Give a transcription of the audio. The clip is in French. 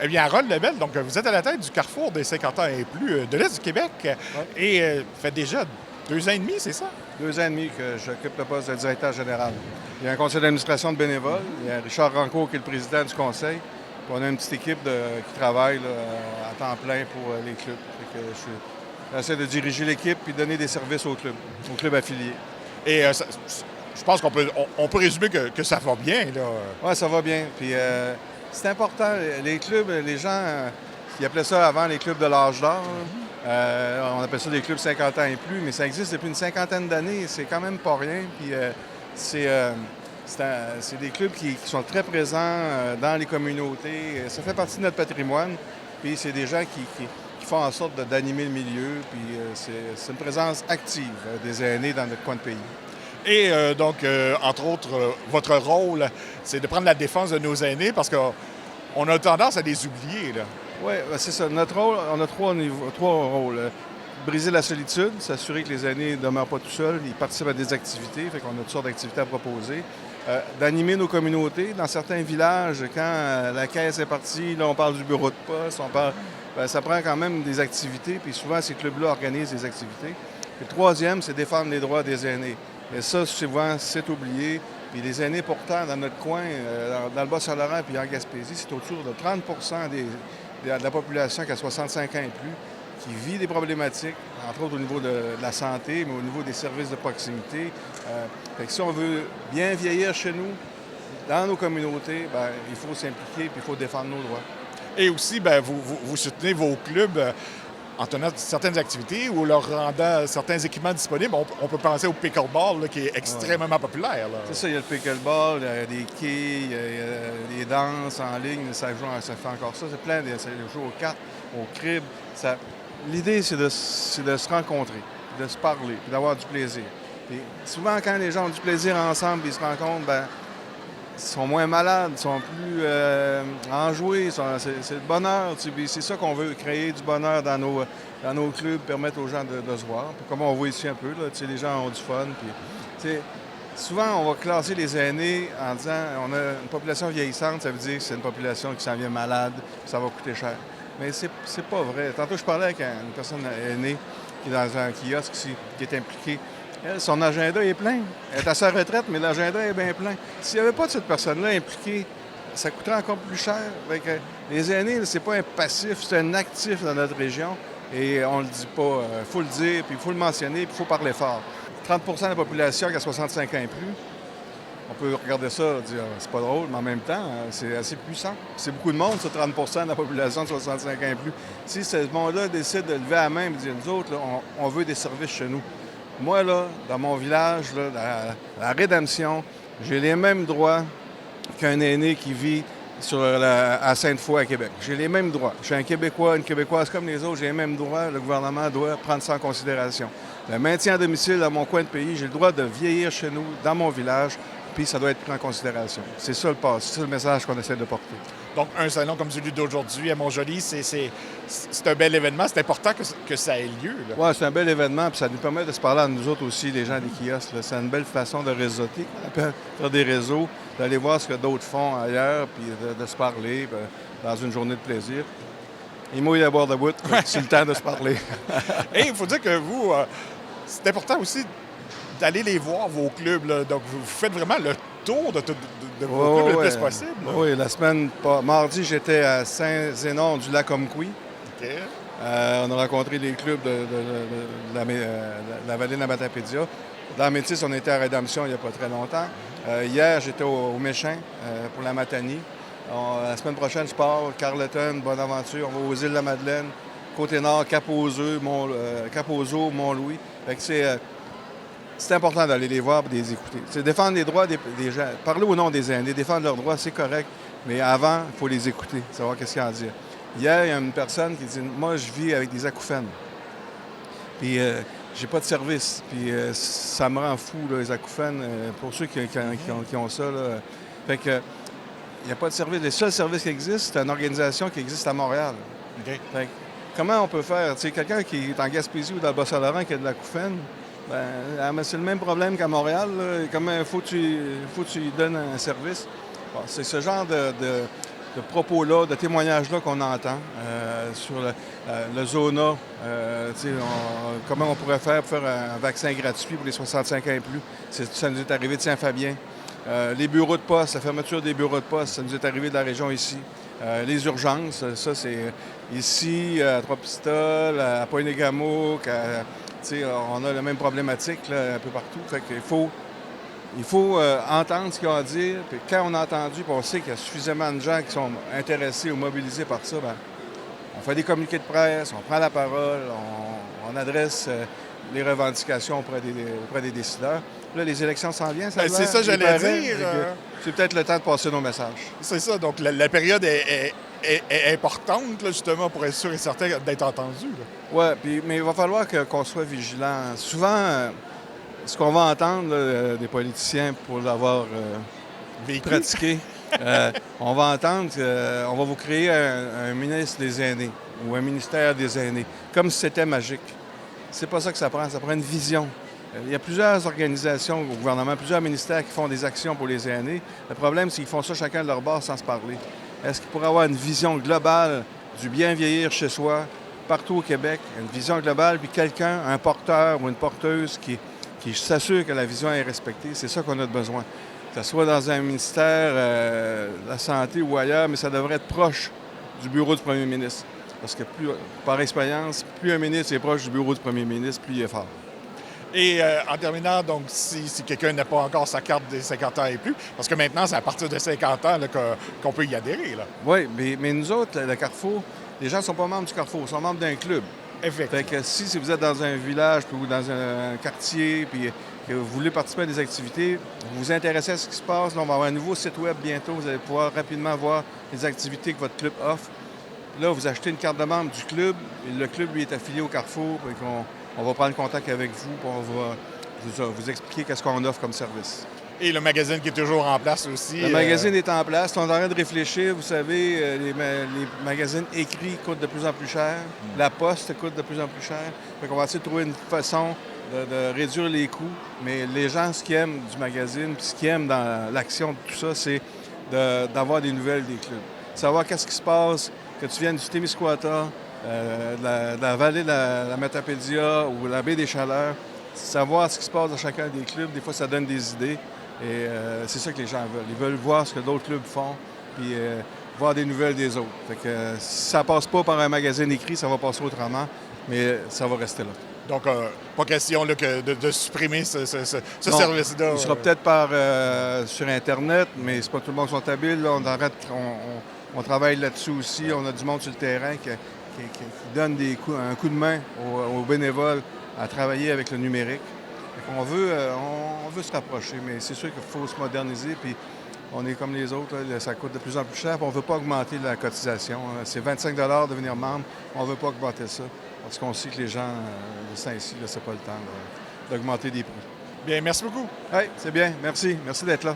Eh bien, Harold Lebel, donc vous êtes à la tête du Carrefour des 50 ans et plus de l'Est du Québec Ouais. et fait déjà 2 ans et demi, c'est ça? 2 ans et demi que j'occupe le poste de directeur général. Il y a un conseil d'administration de bénévoles. Il y a Richard Rancourt qui est le président du conseil. Puis on a une petite équipe qui travaille là, à temps plein pour les clubs. Fait que j'essaie de diriger l'équipe et donner des services aux clubs affiliés. Et je pense qu'on peut résumer que ça va bien, là. Oui, ça va bien. Puis c'est important. Les clubs, les gens, ils appelaient ça avant les clubs de l'âge d'or. On appelle ça des clubs 50 ans et plus, mais ça existe depuis une cinquantaine d'années. C'est quand même pas rien. Puis c'est des clubs qui sont très présents dans les communautés. Ça fait partie de notre patrimoine. Puis c'est des gens qui font en sorte d'animer le milieu. Puis c'est une présence active des aînés dans notre coin de pays. Et donc, entre autres, votre rôle, c'est de prendre la défense de nos aînés parce qu'on a tendance à les oublier, là. Oui, c'est ça. Notre rôle, on a trois rôles. Briser la solitude, s'assurer que les aînés ne demeurent pas tout seuls, ils participent à des activités, fait qu'on a toutes sortes d'activités à proposer. D'animer nos communautés. Dans certains villages, quand la caisse est partie, là, on parle du bureau de poste, ça prend quand même des activités, puis souvent, ces clubs-là organisent des activités. Puis le troisième, c'est défendre les droits des aînés. Et ça, souvent, c'est oublié. Puis les aînés, pourtant, dans notre coin, dans le Bas-Saint-Laurent et en Gaspésie, c'est autour de 30 de la population qui a 65 ans et plus, qui vit des problématiques, entre autres au niveau de la santé, mais au niveau des services de proximité. Fait que si on veut bien vieillir chez nous, dans nos communautés, bien, il faut s'impliquer puis il faut défendre nos droits. Et aussi, ben, vous soutenez vos clubs en tenant certaines activités ou leur rendant certains équipements disponibles. On peut penser au pickleball, là, qui est extrêmement populaire, là. C'est ça, il y a le pickleball, il y a des quilles, il y a des danses en ligne, ça fait encore ça. C'est plein, ça joue aux cartes, au crib. L'idée, c'est de se rencontrer, de se parler, puis d'avoir du plaisir. Puis souvent, quand les gens ont du plaisir ensemble, ils se rencontrent, ben, ils sont moins malades, ils sont plus enjoués, c'est le bonheur. C'est ça qu'on veut, créer du bonheur dans nos clubs, permettre aux gens de se voir. Puis comme on voit ici un peu, là, les gens ont du fun. Puis, souvent, on va classer les aînés en disant on a une population vieillissante, ça veut dire que c'est une population qui s'en vient malade, ça va coûter cher. Mais c'est pas vrai. Tantôt, je parlais avec une personne aînée qui est dans un kiosque qui est impliquée. Elle, son agenda est plein. Elle est à sa retraite, mais l'agenda est bien plein. S'il n'y avait pas de cette personne-là impliquée, ça coûterait encore plus cher. Fait que les aînés, c'est pas un passif, c'est un actif dans notre région. Et on le dit pas. Il faut le dire, puis il faut le mentionner, puis il faut parler fort. 30 de la population qui a 65 ans et plus, on peut regarder ça et dire c'est pas drôle, mais en même temps, c'est assez puissant. C'est beaucoup de monde, ça, 30 de la population de 65 ans et plus. Si ce monde-là décide de lever la main et de dire nous autres, là, on veut des services chez nous. Moi, là, dans mon village, là, la Rédemption, j'ai les mêmes droits qu'un aîné qui vit à Sainte-Foy, à Québec. J'ai les mêmes droits. Je suis un Québécois, une Québécoise comme les autres, j'ai les mêmes droits. Le gouvernement doit prendre ça en considération. Le maintien à domicile dans mon coin de pays, j'ai le droit de vieillir chez nous, dans mon village, puis ça doit être pris en considération. C'est ça le pas, c'est ça le message qu'on essaie de porter. Donc, un salon comme celui d'aujourd'hui à Montjoly, c'est un bel événement. C'est important que ça ait lieu, là. Oui, c'est un bel événement, puis ça nous permet de se parler à nous autres aussi, les gens des kiosques. Là. C'est une belle façon de réseauter, qu'on appelle, faire des réseaux, d'aller voir ce que d'autres font ailleurs, puis de se parler dans une journée de plaisir. Il mouille à boire de bout, c'est le temps de se parler. Et il faut dire que vous, c'est important aussi d'aller les voir, vos clubs, là. Donc, vous faites vraiment le tour de vos clubs le plus possible, là. Oui, la semaine, mardi, j'étais à Saint-Zénon du Lac-Comcoui. OK. On a rencontré les clubs de la vallée de la Matapédia. Dans Métis, on était à Rédemption il n'y a pas très longtemps. Hier, j'étais au Méchin pour la Matanie. La semaine prochaine, je pars, Carleton, Bonaventure. On va aux îles de la Madeleine, Côté-Nord, Cap-aux-Eaux, Mont-Louis. Fait que c'est important d'aller les voir et de les écouter. C'est défendre les droits des gens. Parler au nom des aînés, défendre leurs droits, c'est correct. Mais avant, il faut les écouter, savoir qu'est-ce qu'il y a à dire. Hier, il y a une personne qui dit « Moi, je vis avec des acouphènes. Puis, j'ai pas de service. Puis, ça me rend fou, là, les acouphènes, pour ceux qui ont ça. Là. Fait que, il n'y a pas de service. Les seuls services qui existent, c'est une organisation qui existe à Montréal. OK. Fait que, comment on peut faire? Tu sais, quelqu'un qui est en Gaspésie ou dans le Bas-Saint-Laurent qui a de l'acouphène, ben, c'est le même problème qu'à Montréal. Là. Comment il faut que tu lui donnes un service? Bon, c'est ce genre propos-là, de témoignages-là qu'on entend sur le Zona, comment on pourrait faire pour faire un vaccin gratuit pour les 65 ans et plus. Ça nous est arrivé de Saint-Fabien. Les bureaux de poste, la fermeture des bureaux de poste, ça nous est arrivé de la région ici. Les urgences, ça c'est ici, à Trois-Pistoles, à Pointe-des-Gameaux, on a la même problématique là, un peu partout. Fait qu'il faut entendre ce qu'ils ont à dire. Puis quand on a entendu, puis on sait qu'il y a suffisamment de gens qui sont intéressés ou mobilisés par ça, bien, on fait des communiqués de presse, on prend la parole, on adresse les revendications auprès des décideurs. Là, les élections s'en viennent, ça c'est ça, j'allais dire. C'est peut-être le temps de passer nos messages. C'est ça, donc la période est importante, là, justement, pour être sûr et certain d'être entendu. Oui, mais il va falloir qu'on soit vigilant. Souvent, ce qu'on va entendre là, des politiciens pour l'avoir pratiqué, on va entendre qu'on va vous créer un ministre des aînés ou un ministère des aînés, comme si c'était magique. C'est pas ça que ça prend une vision. Il y a plusieurs organisations au gouvernement, plusieurs ministères qui font des actions pour les aînés. Le problème, c'est qu'ils font ça chacun de leur bord sans se parler. Est-ce qu'il pourrait avoir une vision globale du bien vieillir chez soi, partout au Québec, une vision globale, puis quelqu'un, un porteur ou une porteuse qui s'assure que la vision est respectée? C'est ça qu'on a besoin. Que ce soit dans un ministère de la santé ou ailleurs, mais ça devrait être proche du bureau du premier ministre. Parce que par expérience, plus un ministre est proche du bureau du premier ministre, plus il est fort. Et en terminant, donc, si quelqu'un n'a pas encore sa carte des 50 ans et plus, parce que maintenant, c'est à partir de 50 ans là, qu'on peut y adhérer. Là. Oui, mais nous autres, le Carrefour, les gens ne sont pas membres du Carrefour, ils sont membres d'un club. Effectivement. Fait que si vous êtes dans un village ou dans un quartier, puis que vous voulez participer à des activités, vous vous intéressez à ce qui se passe, là, on va avoir un nouveau site web bientôt, vous allez pouvoir rapidement voir les activités que votre club offre. Là, vous achetez une carte de membre du club, et le club, lui, est affilié au Carrefour, et on va prendre contact avec vous, puis on va vous expliquer qu'est-ce qu'on offre comme service. Et le magazine qui est toujours en place aussi. Le magazine est en place. On est en train de réfléchir. Vous savez, les magazines écrits coûtent de plus en plus cher. La poste coûte de plus en plus cher. Fait qu'on va essayer de trouver une façon de réduire les coûts. Mais les gens, ce qu'ils aiment du magazine, puis ce qu'ils aiment dans l'action de tout ça, c'est d'avoir des nouvelles des clubs. Savoir qu'est-ce qui se passe, que tu viennes du Témiscouata, de la vallée de la Matapédia ou la baie des Chaleurs. Savoir ce qui se passe dans chacun des clubs, des fois, ça donne des idées. Et c'est ça que les gens veulent. Ils veulent voir ce que d'autres clubs font, puis voir des nouvelles des autres. Fait que si ça passe pas par un magazine écrit, ça va passer autrement, mais ça va rester là. Donc, pas question là, de supprimer ce service-là. Il sera peut-être sur Internet, mais c'est pas tout le monde qui sont habiles. Là. On travaille là-dessus aussi. On a du monde sur le terrain qui donne un coup de main aux bénévoles à travailler avec le numérique. On veut se rapprocher, mais c'est sûr qu'il faut se moderniser. Puis on est comme les autres, là, ça coûte de plus en plus cher. On ne veut pas augmenter la cotisation. C'est 25 de devenir membre. On ne veut pas augmenter ça. Parce qu'on sait que les gens de Saint-Cy, ce n'est pas le temps d'augmenter des prix. Bien, merci beaucoup. Oui, c'est bien. Merci. Merci d'être là.